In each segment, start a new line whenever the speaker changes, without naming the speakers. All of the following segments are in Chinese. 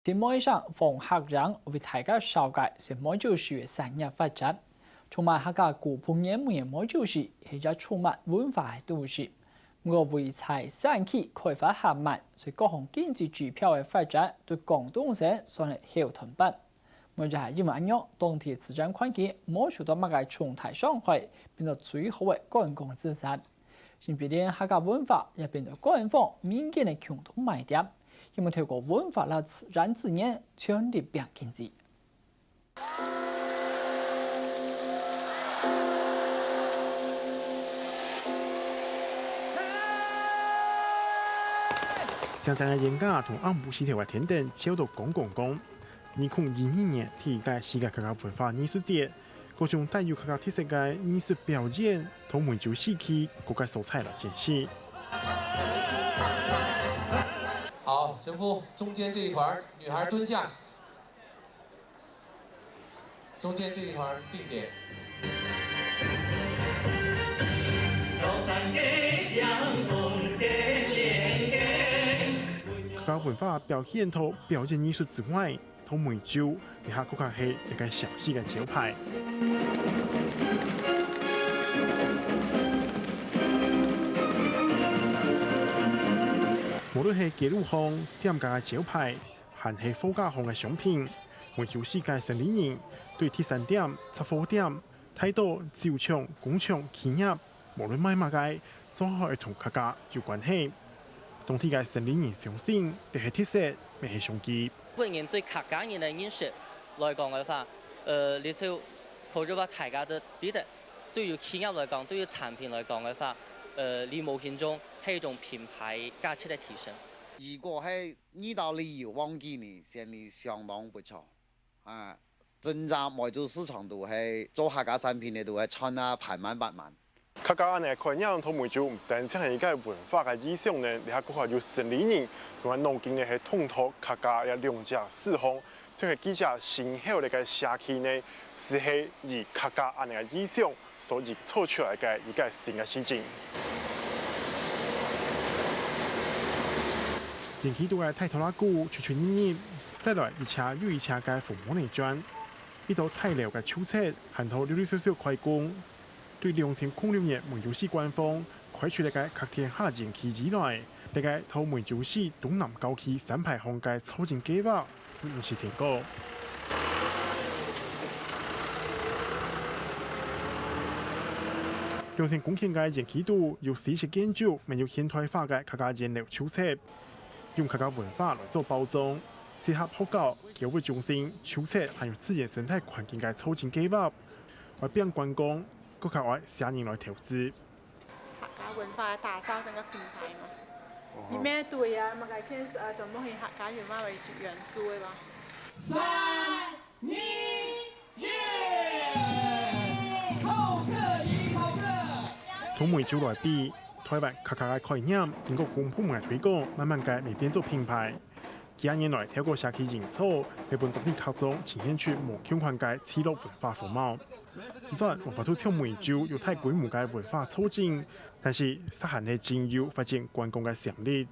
前每上逢客人为大家紹介是每週樹嘅產業發展，充滿客家古朴嚴美嘅每週樹係一充滿文化嘅都市。我為財產區開發合滿，所以各項經濟指標嘅發展對廣東省算係好同伴。我就係因為咁樣，當地自然環境冇受到乜嘅重大傷害，變到最好嘅觀光資產。甚至連客家文化也變到官方民間嘅共同賣點。希望透過文化和自然資源全力拼經濟。
上陣嘅演家同暗部市條嘅天燈燒到廣講。2022年第一屆世界客家文化藝術節，各種帶有客家特色嘅藝術表演同梅州市區各界素材來展示。
好，神父，中間這一團女孩蹲下，中間這一團定點。
客家文化表現同表演藝術之外，同梅州以下國家係一個小細嘅招牌。無論係記錄項、店家嘅招牌，還係貨架項嘅商品，梅州世界城裡人對第三點、雜貨店、態度、酒廠、工廠、企業，無論買乜嘅，都係同客家有關係。當地嘅城裡人相信，呢係特色，唔係商機。
本人對客家人嘅認識來講嘅話，你就靠咗話大家都記得，對於企業來講，對於產品來講嘅話，你無形中係一種品牌價值嘅提升。
如果係呢度旅遊旺季呢，生意相當不錯。啊，真正梅州市場度係做客家產品嘅度係賺啊排滿百萬。
客家呢概念同梅州唔單止係一個文化嘅意象呢，你睇嗰個有城裡人同埋農經呢係統合客家嘅兩者四項，即係幾隻新興嘅社區呢，是係以客家安尼嘅意象所營造出來嘅一個新嘅市景。人氣度嘅太拖拉鼓串串黏黏，再來一車又一車嘅父母嚟轉，呢度太寮嘅秋色，行頭溜溜少少快工。對2006年梅州市官方開出嚟嘅客天下人氣以來，呢個同梅州市東南郊區三排巷嘅促進計劃是唔是成功？2000公頃嘅人氣度有40建築，沒有現代化嘅客家人流手冊，用客家文化來做包裝，適合學校、教育中心、手冊，還有自然生態環境嘅促進計劃，為變觀光。個客外下人來投資。
客家文化打造成個品牌嘛，而咩對啊？咪係偏全部係客家文化為主元素嘅咯。3、2、1，好客一好客。
同梅州來比，台灣客家嘅概念經過公鋪嘅推廣，慢慢嘅未變做品牌。幾年來，透過社區營造，日本當地客中呈現出無窮環嘅次落文化風貌。雖然文化處朝梅州有大規模嘅文化促進，但是實行係真有發展觀光嘅潛力。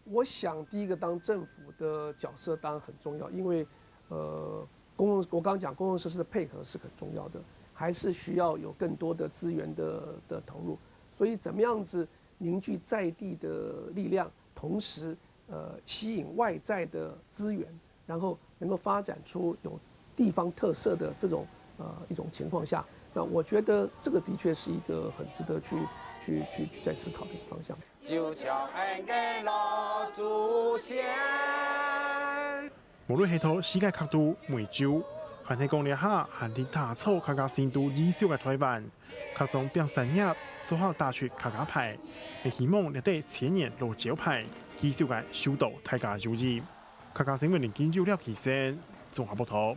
我想第一個當政府的角色當然很重要，因為我剛剛講公共設施的配合是很重要的，還是需要有更多的資源的投入。所以，怎麼樣子凝聚在地的力量，同時吸引外在的資源，然後能夠發展出有地方特色的這種一種情況下，那我覺得這個的確是一個很值得去再思考的一個方向。
無論係到世界客都梅州，還係講了下限定打造客家深度藝術嘅台灣，客中變產業做好打出客家牌，係希望你哋千年老招牌。繼續嘅受到大家注意，客家新聞連研究了提升，綜合報道。